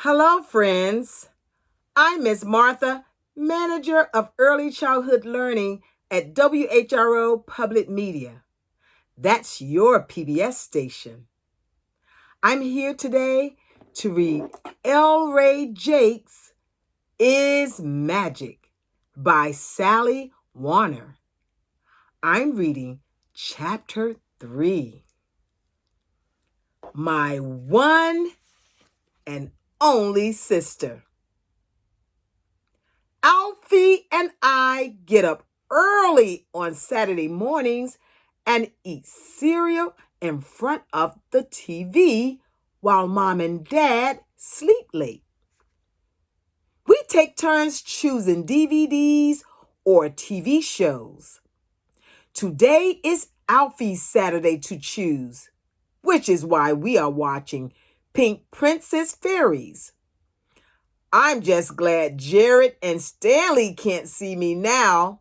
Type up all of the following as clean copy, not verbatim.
Hello, friends. I'm Miss Martha, Manager of Early Childhood Learning at WHRO Public Media. That's your PBS station. I'm here today to read L. Ray Jake's Is Magic by Sally Warner. I'm reading Chapter 3. My one and only sister. Alfie and I get up early on Saturday mornings and eat cereal in front of the TV while Mom and Dad sleep late. We take turns choosing DVDs or TV shows. Today is Alfie's Saturday to choose, which is why we are watching Pink Princess Fairies. I'm just glad Jared and Stanley can't see me now.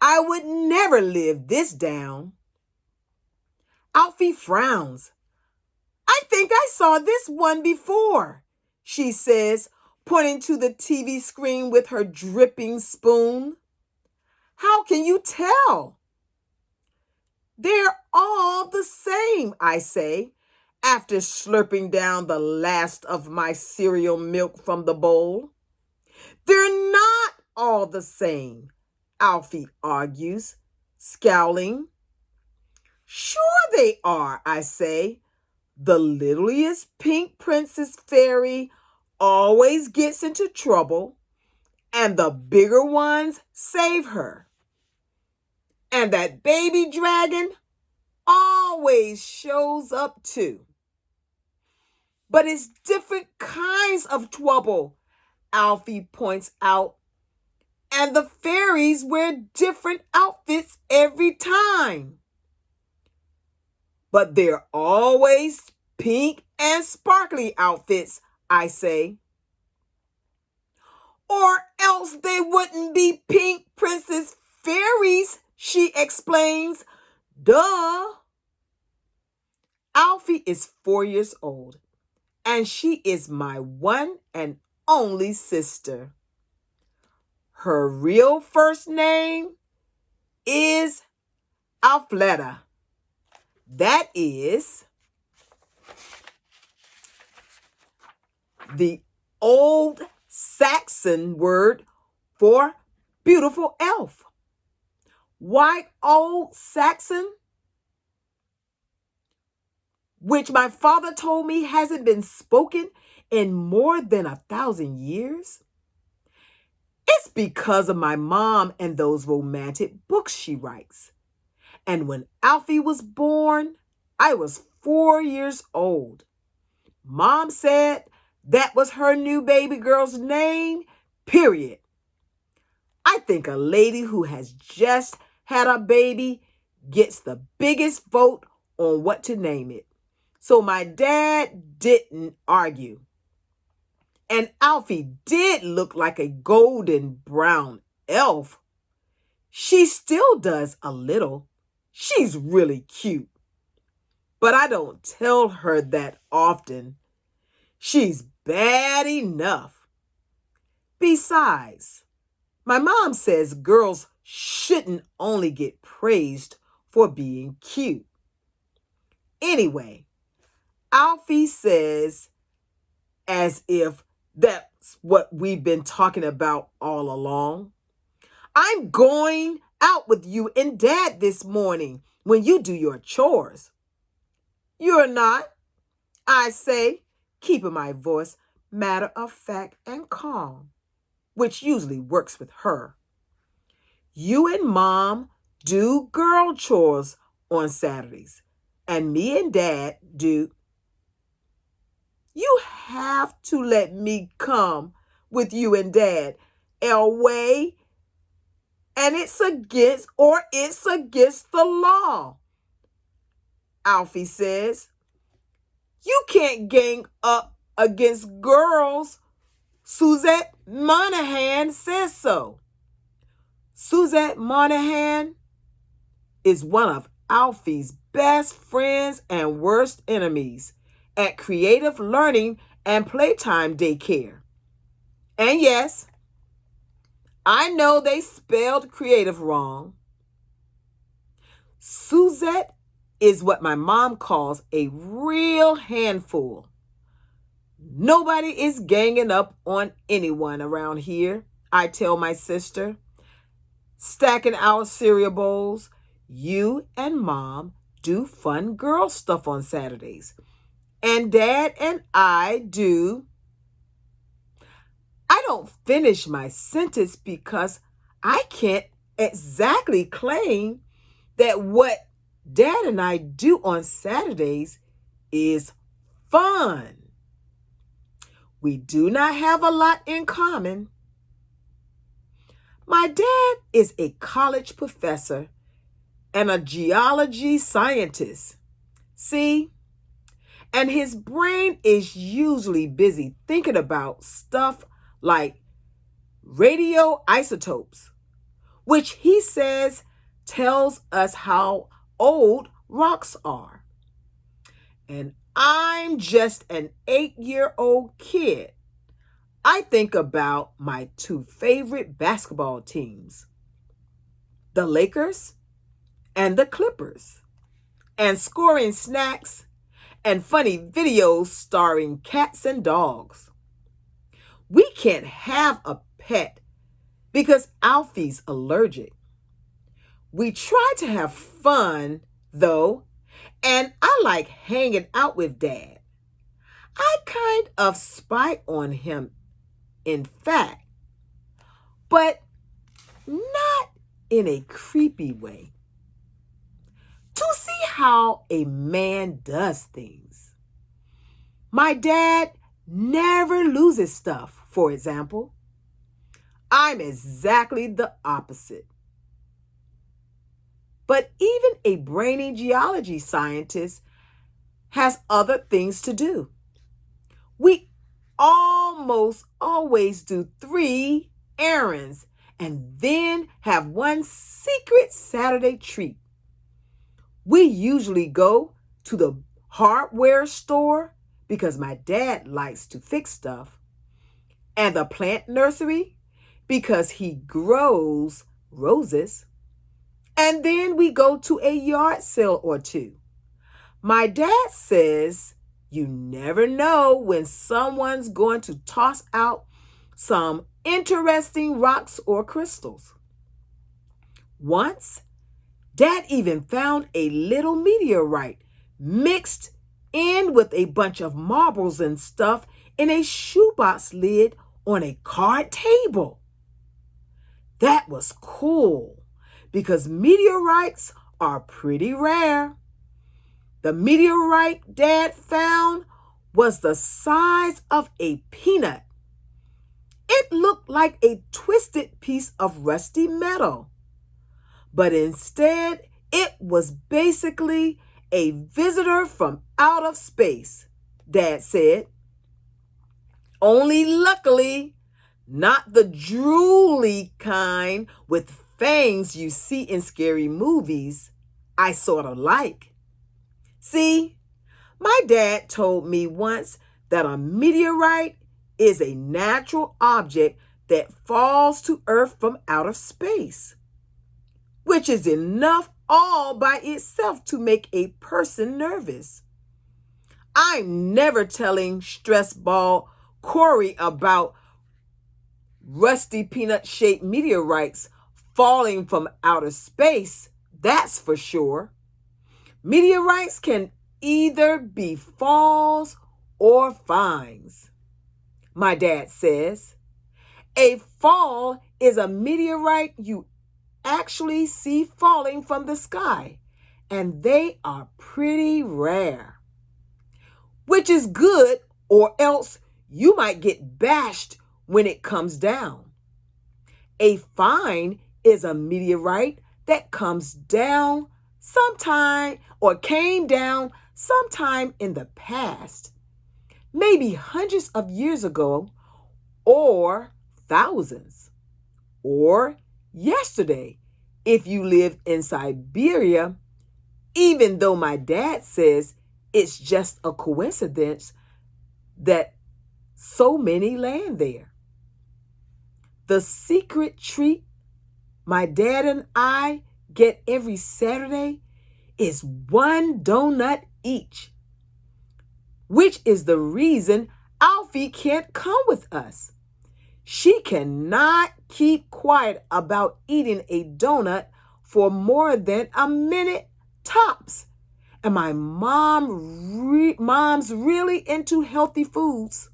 I would never live this down. Alfie frowns. I think I saw this one before, she says, pointing to the TV screen with her dripping spoon. How can you tell? They're all the same, I say, after slurping down the last of my cereal milk from the bowl. They're not all the same, Alfie argues, scowling. Sure they are, I say. The littlest Pink Princess Fairy always gets into trouble, and the bigger ones save her. And that baby dragon always shows up too. But it's different kinds of trouble, Alfie points out. And the fairies wear different outfits every time. But they're always pink and sparkly outfits, I say. Or else they wouldn't be Pink Princess Fairies, she explains. Duh. Alfie is 4 years old, and she is my one and only sister. Her real first name is Alfletta. That is the old Saxon word for beautiful elf. White Old Saxon, which my father told me hasn't been spoken in more than 1,000 years. It's because of my mom and those romantic books she writes. And when Alfie was born, I was 4 years old. Mom said that was her new baby girl's name, period. I think a lady who has just had a baby gets the biggest vote on what to name it. So my dad didn't argue. And Alfie did look like a golden brown elf. She still does a little. She's really cute. But I don't tell her that often. She's bad enough. Besides, my mom says girls shouldn't only get praised for being cute. Anyway, Alfie says, as if that's what we've been talking about all along, I'm going out with you and Dad this morning when you do your chores. You're not, I say, keeping my voice matter of fact and calm, which usually works with her. You and Mom do girl chores on Saturdays, and me and Dad do. You have to let me come with you and Dad, Elway. And it's against the law, Alfie says. You can't gang up against girls. Suzette Monahan says so. Suzette Monahan is one of Alfie's best friends and worst enemies at Creative Learning and playtime daycare. And yes, I know they spelled creative wrong. Suzette is what my mom calls a real handful. Nobody is ganging up on anyone around here, I tell my sister. Stacking our cereal bowls, you and Mom do fun girl stuff on Saturdays. And Dad and I do. I don't finish my sentence because I can't exactly claim that what Dad and I do on Saturdays is fun. We do not have a lot in common. My dad is a college professor and a geology scientist. See? And his brain is usually busy thinking about stuff like radioisotopes, which he says tells us how old rocks are. And I'm just an 8-year-old kid. I think about my two favorite basketball teams, the Lakers and the Clippers, and scoring snacks and funny videos starring cats and dogs. We can't have a pet because Alfie's allergic. We try to have fun, though, and I like hanging out with Dad. I kind of spy on him, in fact, but not in a creepy way. To see how a man does things. My dad never loses stuff, for example. I'm exactly the opposite. But even a brainy geology scientist has other things to do. We almost always do 3 errands and then have one secret Saturday treat. We usually go to the hardware store because my dad likes to fix stuff, and the plant nursery because he grows roses, and then we go to a yard sale or two. My dad says you never know when someone's going to toss out some interesting rocks or crystals. Once, Dad even found a little meteorite mixed in with a bunch of marbles and stuff in a shoebox lid on a card table. That was cool because meteorites are pretty rare. The meteorite Dad found was the size of a peanut. It looked like a twisted piece of rusty metal, but instead it was basically a visitor from out of space, Dad said. Only luckily, not the drooly kind with fangs you see in scary movies, I sort of like. See, my dad told me once that a meteorite is a natural object that falls to Earth from out of space, which is enough all by itself to make a person nervous. I'm never telling stress ball Corey about rusty peanut-shaped meteorites falling from outer space, that's for sure. Meteorites can either be falls or finds, my dad says. A fall is a meteorite you actually see falling from the sky, and they are pretty rare. Which is good, or else you might get bashed when it comes down. A find is a meteorite that comes down sometime or came down sometime in the past, maybe hundreds of years ago, or thousands, or yesterday if you live in Siberia, even though my dad says it's just a coincidence that so many land there. The secret treat my dad and I get every Saturday is one donut each, which is the reason Alfie can't come with us. She cannot keep quiet about eating a donut for more than a minute tops. And my mom's really into healthy foods.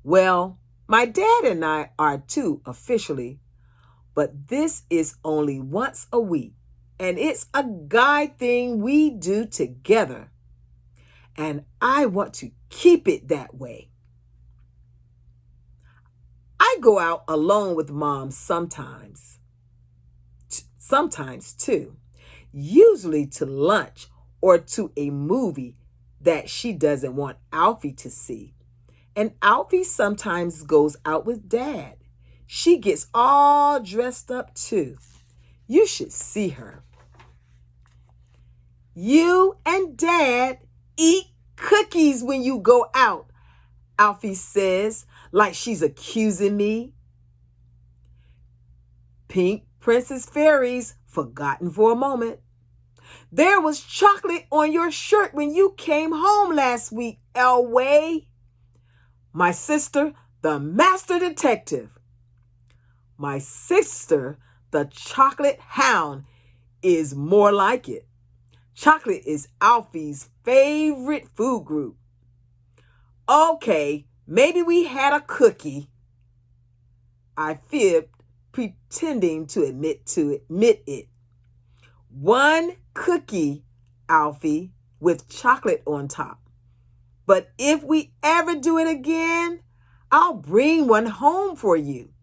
Well, my dad and I are too officially, but this is only once a week, and it's a guy thing we do together. And I want to keep it that way. I go out alone with mom sometimes too, usually to lunch or to a movie that she doesn't want Alfie to see. And Alfie sometimes goes out with Dad. She gets all dressed up too. You should see her. You and Dad eat cookies when you go out, Alfie says, like she's accusing me. Pink Princess Fairies, forgotten for a moment. There was chocolate on your shirt when you came home last week, Elway. My sister, the master detective. My sister, the chocolate hound, is more like it. Chocolate is Alfie's favorite food group. Okay, maybe we had a cookie. I fibbed, pretending to admit it. One cookie, Alfie, with chocolate on top. But if we ever do it again, I'll bring one home for you.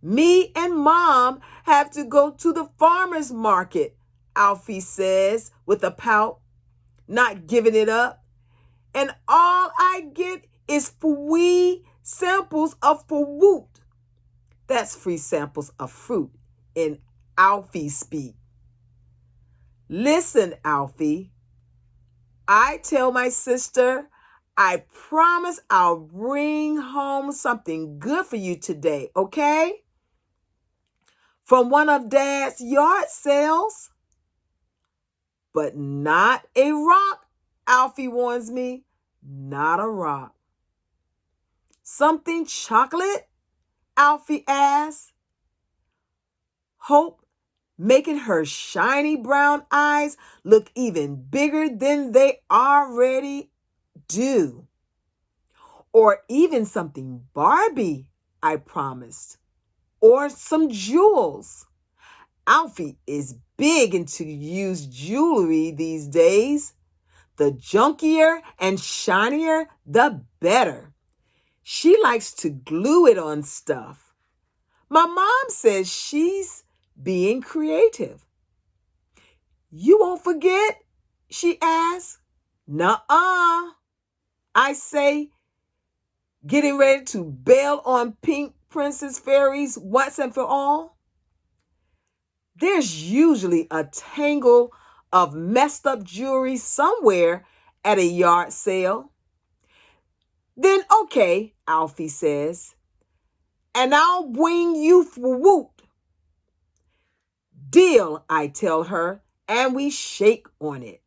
Me and Mom have to go to the farmer's market, Alfie says with a pout, not giving it up. And all I get is free samples of fruit. That's free samples of fruit in Alfie speak. Listen, Alfie, I tell my sister, I promise I'll bring home something good for you today, okay? From one of Dad's yard sales. But not a rock, Alfie warns me. Not a rock. Something chocolate? Alfie asks. Hope making her shiny brown eyes look even bigger than they already do. Or even something Barbie, I promised. Or some jewels. Alfie is big into used jewelry these days. The junkier and shinier, the better. She likes to glue it on stuff. My mom says she's being creative. You won't forget? She asks. Nuh-uh. I say, getting ready to bail on Pink Princess Fairies once and for all. There's usually a tangle of messed up jewelry somewhere at a yard sale. Then okay, Alfie says, and I'll bring you fruit. Deal, I tell her, and we shake on it.